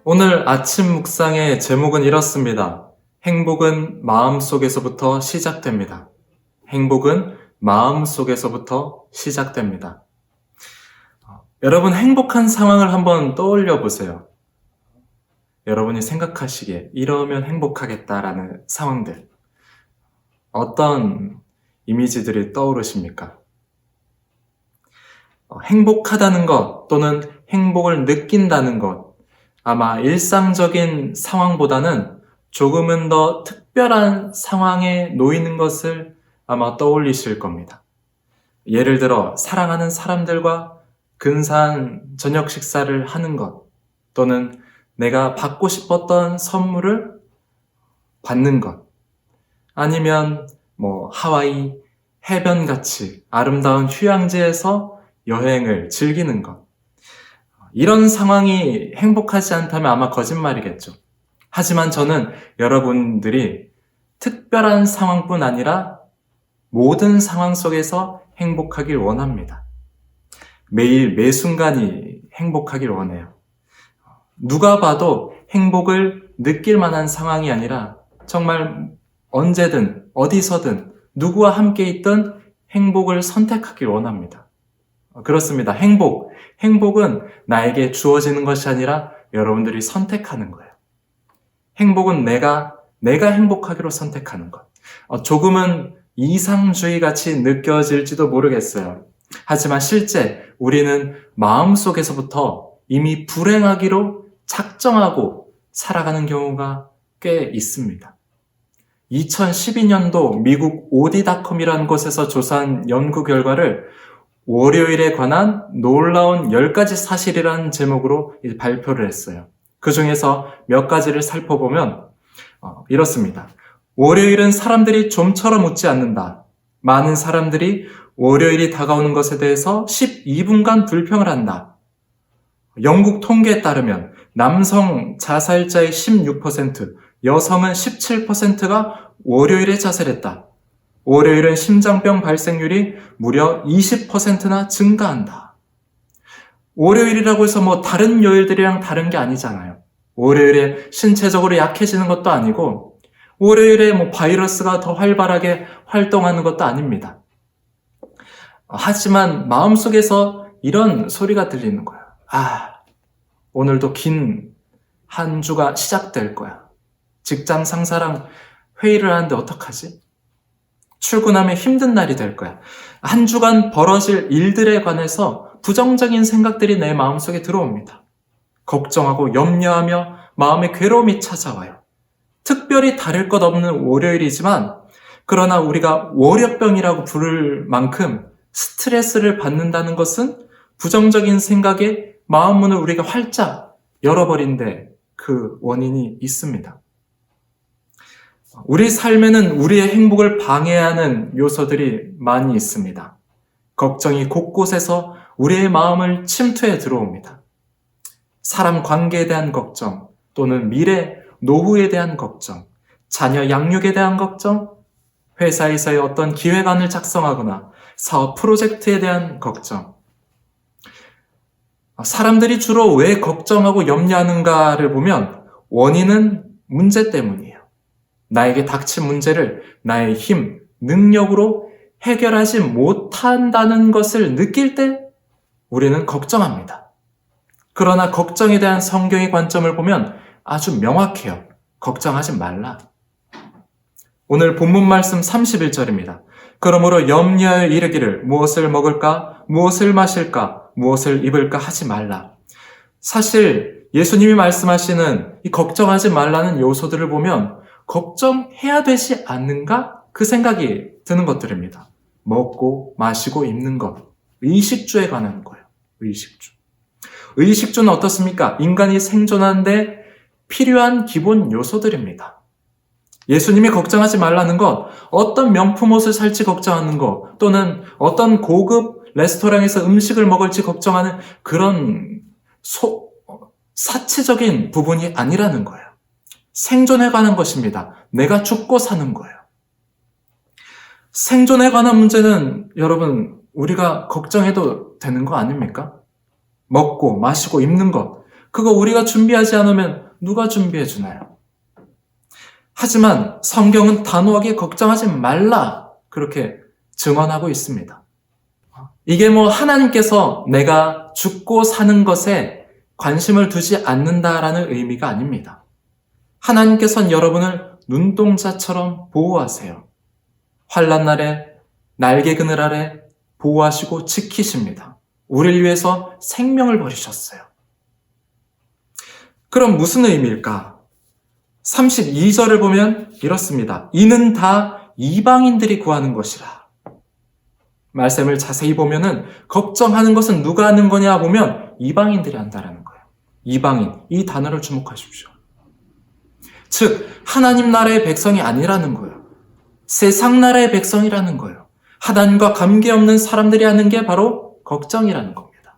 오늘 아침 묵상의 제목은 이렇습니다. 행복은 마음속에서부터 시작됩니다. 행복은 마음속에서부터 시작됩니다. 여러분 행복한 상황을 한번 떠올려 보세요. 여러분이 생각하시기에 이러면 행복하겠다라는 상황들. 어떤 이미지들이 떠오르십니까? 행복하다는 것 또는 행복을 느낀다는 것, 아마 일상적인 상황보다는 조금은 더 특별한 상황에 놓이는 것을 아마 떠올리실 겁니다. 예를 들어 사랑하는 사람들과 근사한 저녁 식사를 하는 것, 또는 내가 받고 싶었던 선물을 받는 것, 아니면 하와이 해변같이 아름다운 휴양지에서 여행을 즐기는 것. 이런 상황이 행복하지 않다면 아마 거짓말이겠죠. 하지만 저는 여러분들이 특별한 상황뿐 아니라 모든 상황 속에서 행복하길 원합니다. 매일 매 순간이 행복하길 원해요. 누가 봐도 행복을 느낄 만한 상황이 아니라 정말 언제든 어디서든 누구와 함께 있든 행복을 선택하길 원합니다. 그렇습니다. 행복은 나에게 주어지는 것이 아니라 여러분들이 선택하는 거예요. 행복은 내가 행복하기로 선택하는 것. 조금은 이상주의 같이 느껴질지도 모르겠어요. 하지만 실제 우리는 마음속에서부터 이미 불행하기로 작정하고 살아가는 경우가 꽤 있습니다. 2012년도 미국 오디닷컴이라는 곳에서 조사한 연구 결과를 월요일에 관한 놀라운 10가지 사실이라는 제목으로 발표를 했어요. 그 중에서 몇 가지를 살펴보면 이렇습니다. 월요일은 사람들이 좀처럼 웃지 않는다. 많은 사람들이 월요일이 다가오는 것에 대해서 12분간 불평을 한다. 영국 통계에 따르면 남성 자살자의 16%, 여성은 17%가 월요일에 자살했다. 월요일은 심장병 발생률이 무려 20%나 증가한다. 월요일이라고 해서 다른 요일들이랑 다른 게 아니잖아요. 월요일에 신체적으로 약해지는 것도 아니고 월요일에 바이러스가 더 활발하게 활동하는 것도 아닙니다. 하지만 마음속에서 이런 소리가 들리는 거야. 오늘도 긴 한 주가 시작될 거야. 직장 상사랑 회의를 하는데 어떡하지? 출근하면 힘든 날이 될 거야. 한 주간 벌어질 일들에 관해서 부정적인 생각들이 내 마음속에 들어옵니다. 걱정하고 염려하며 마음의 괴로움이 찾아와요. 특별히 다를 것 없는 월요일이지만 그러나 우리가 월요병이라고 부를 만큼 스트레스를 받는다는 것은 부정적인 생각에 마음 문을 우리가 활짝 열어버린 데 그 원인이 있습니다. 우리 삶에는 우리의 행복을 방해하는 요소들이 많이 있습니다. 걱정이 곳곳에서 우리의 마음을 침투해 들어옵니다. 사람 관계에 대한 걱정, 또는 미래, 노후에 대한 걱정, 자녀 양육에 대한 걱정, 회사에서의 어떤 기획안을 작성하거나 사업 프로젝트에 대한 걱정. 사람들이 주로 왜 걱정하고 염려하는가를 보면 원인은 문제 때문이에요. 나에게 닥친 문제를 나의 힘, 능력으로 해결하지 못한다는 것을 느낄 때 우리는 걱정합니다. 그러나 걱정에 대한 성경의 관점을 보면 아주 명확해요. 걱정하지 말라. 오늘 본문 말씀 31절입니다. 그러므로 염려하여 이르기를 무엇을 먹을까, 무엇을 마실까, 무엇을 입을까 하지 말라. 사실 예수님이 말씀하시는 이 걱정하지 말라는 요소들을 보면 걱정해야 되지 않는가? 그 생각이 드는 것들입니다. 먹고 마시고 입는 것. 의식주에 관한 거예요. 의식주. 의식주는 어떻습니까? 인간이 생존하는데 필요한 기본 요소들입니다. 예수님이 걱정하지 말라는 것, 어떤 명품 옷을 살지 걱정하는 것, 또는 어떤 고급 레스토랑에서 음식을 먹을지 걱정하는 그런 사치적인 부분이 아니라는 거예요. 생존에 관한 것입니다. 내가 죽고 사는 거예요. 생존에 관한 문제는 여러분 우리가 걱정해도 되는 거 아닙니까? 먹고 마시고 입는 것. 그거 우리가 준비하지 않으면 누가 준비해 주나요? 하지만 성경은 단호하게 걱정하지 말라 그렇게 증언하고 있습니다. 이게 하나님께서 내가 죽고 사는 것에 관심을 두지 않는다라는 의미가 아닙니다. 하나님께서는 여러분을 눈동자처럼 보호하세요. 환난 날에 날개 그늘 아래 보호하시고 지키십니다. 우리를 위해서 생명을 버리셨어요. 그럼 무슨 의미일까? 32절을 보면 이렇습니다. 이는 다 이방인들이 구하는 것이라. 말씀을 자세히 보면은 걱정하는 것은 누가 하는 거냐 보면 이방인들이 한다라는 거예요. 이방인, 이 단어를 주목하십시오. 즉 하나님 나라의 백성이 아니라는 거예요. 세상 나라의 백성이라는 거예요. 하나님과 관계없는 사람들이 하는 게 바로 걱정이라는 겁니다.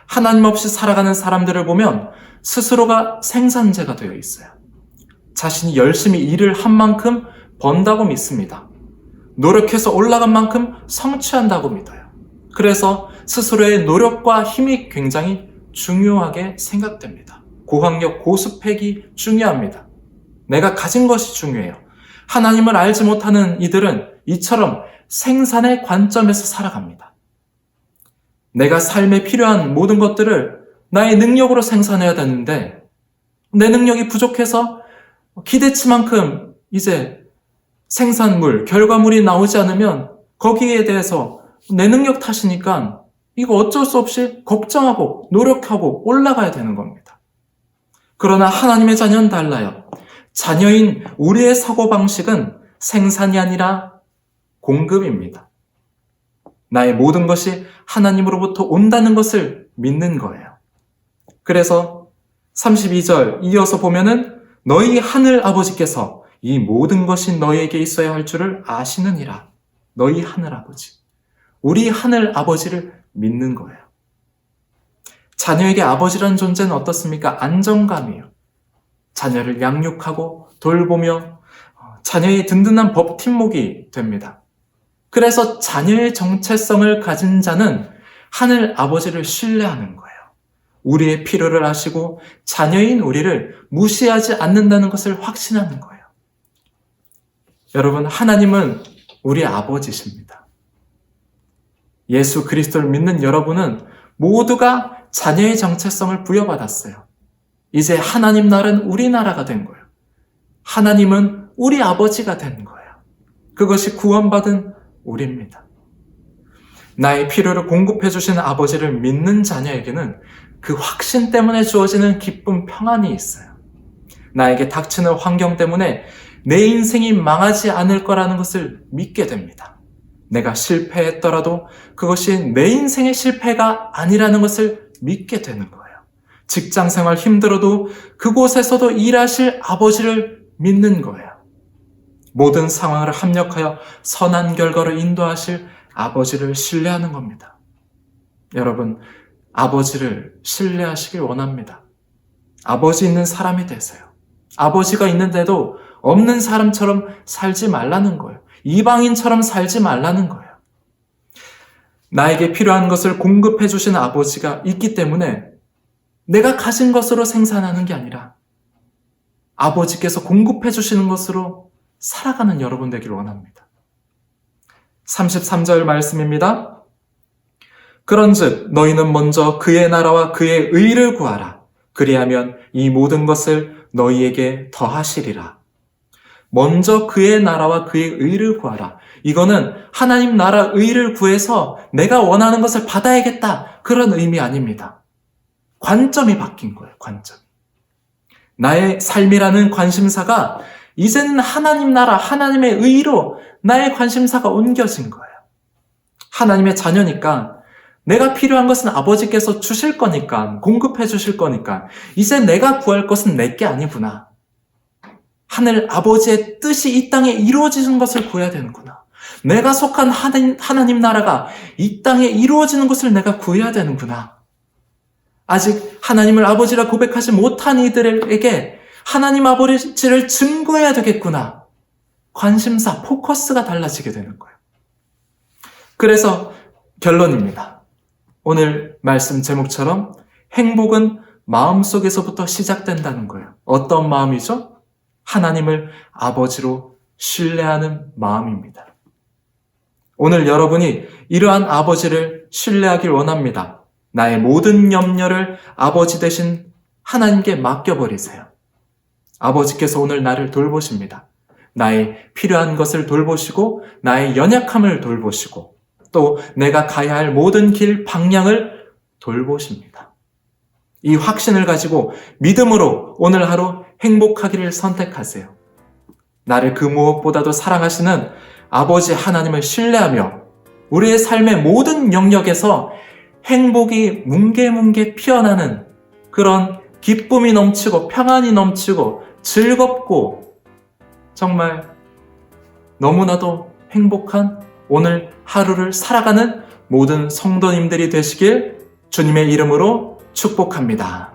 하나님 없이 살아가는 사람들을 보면 스스로가 생산자가 되어 있어요. 자신이 열심히 일을 한 만큼 번다고 믿습니다. 노력해서 올라간 만큼 성취한다고 믿어요. 그래서 스스로의 노력과 힘이 굉장히 중요하게 생각됩니다. 고학력, 고스펙이 중요합니다. 내가 가진 것이 중요해요. 하나님을 알지 못하는 이들은 이처럼 생산의 관점에서 살아갑니다. 내가 삶에 필요한 모든 것들을 나의 능력으로 생산해야 되는데 내 능력이 부족해서 기대치만큼 이제 생산물, 결과물이 나오지 않으면 거기에 대해서 내 능력 탓이니까 이거 어쩔 수 없이 걱정하고 노력하고 올라가야 되는 겁니다. 그러나 하나님의 자녀는 달라요. 자녀인 우리의 사고방식은 생산이 아니라 공급입니다. 나의 모든 것이 하나님으로부터 온다는 것을 믿는 거예요. 그래서 32절 이어서 보면은 너희 하늘 아버지께서 이 모든 것이 너희에게 있어야 할 줄을 아시느니라. 너희 하늘 아버지. 우리 하늘 아버지를 믿는 거예요. 자녀에게 아버지라는 존재는 어떻습니까? 안정감이에요. 자녀를 양육하고 돌보며 자녀의 든든한 버팀목이 됩니다. 그래서 자녀의 정체성을 가진 자는 하늘 아버지를 신뢰하는 거예요. 우리의 필요를 아시고 자녀인 우리를 무시하지 않는다는 것을 확신하는 거예요. 여러분, 하나님은 우리 아버지십니다. 예수 그리스도를 믿는 여러분은 모두가 자녀의 정체성을 부여받았어요. 이제 하나님 나라는 우리 나라가 된 거예요. 하나님은 우리 아버지가 된 거예요. 그것이 구원받은 우리입니다. 나의 필요를 공급해 주시는 아버지를 믿는 자녀에게는 그 확신 때문에 주어지는 기쁨, 평안이 있어요. 나에게 닥치는 환경 때문에 내 인생이 망하지 않을 거라는 것을 믿게 됩니다. 내가 실패했더라도 그것이 내 인생의 실패가 아니라는 것을 믿게 되는 거예요. 직장 생활 힘들어도 그곳에서도 일하실 아버지를 믿는 거예요. 모든 상황을 합력하여 선한 결과로 인도하실 아버지를 신뢰하는 겁니다. 여러분, 아버지를 신뢰하시길 원합니다. 아버지 있는 사람이 되세요. 아버지가 있는데도 없는 사람처럼 살지 말라는 거예요. 이방인처럼 살지 말라는 거예요. 나에게 필요한 것을 공급해 주시는 아버지가 있기 때문에 내가 가진 것으로 생산하는 게 아니라 아버지께서 공급해 주시는 것으로 살아가는 여러분 되기를 원합니다. 33절 말씀입니다. 그런즉 너희는 먼저 그의 나라와 그의 의를 구하라. 그리하면 이 모든 것을 너희에게 더하시리라. 먼저 그의 나라와 그의 의를 구하라. 이거는 하나님 나라 의를 구해서 내가 원하는 것을 받아야겠다. 그런 의미 아닙니다. 관점이 바뀐 거예요. 관점. 나의 삶이라는 관심사가 이제는 하나님 나라, 하나님의 의로 나의 관심사가 옮겨진 거예요. 하나님의 자녀니까 내가 필요한 것은 아버지께서 주실 거니까, 공급해 주실 거니까 이제 내가 구할 것은 내게 아니구나. 하늘 아버지의 뜻이 이 땅에 이루어지는 것을 구해야 되는구나. 내가 속한 하나님 나라가 이 땅에 이루어지는 것을 내가 구해야 되는구나. 아직 하나님을 아버지라 고백하지 못한 이들에게 하나님 아버지를 증거해야 되겠구나. 관심사, 포커스가 달라지게 되는 거예요. 그래서 결론입니다. 오늘 말씀 제목처럼 행복은 마음속에서부터 시작된다는 거예요. 어떤 마음이죠? 하나님을 아버지로 신뢰하는 마음입니다. 오늘 여러분이 이러한 아버지를 신뢰하길 원합니다. 나의 모든 염려를 아버지 대신 하나님께 맡겨버리세요. 아버지께서 오늘 나를 돌보십니다. 나의 필요한 것을 돌보시고 나의 연약함을 돌보시고 또 내가 가야 할 모든 길 방향을 돌보십니다. 이 확신을 가지고 믿음으로 오늘 하루 행복하기를 선택하세요. 나를 그 무엇보다도 사랑하시는 아버지 하나님을 신뢰하며 우리의 삶의 모든 영역에서 행복이 뭉게뭉게 피어나는 그런 기쁨이 넘치고 평안이 넘치고 즐겁고 정말 너무나도 행복한 오늘 하루를 살아가는 모든 성도님들이 되시길 주님의 이름으로 축복합니다.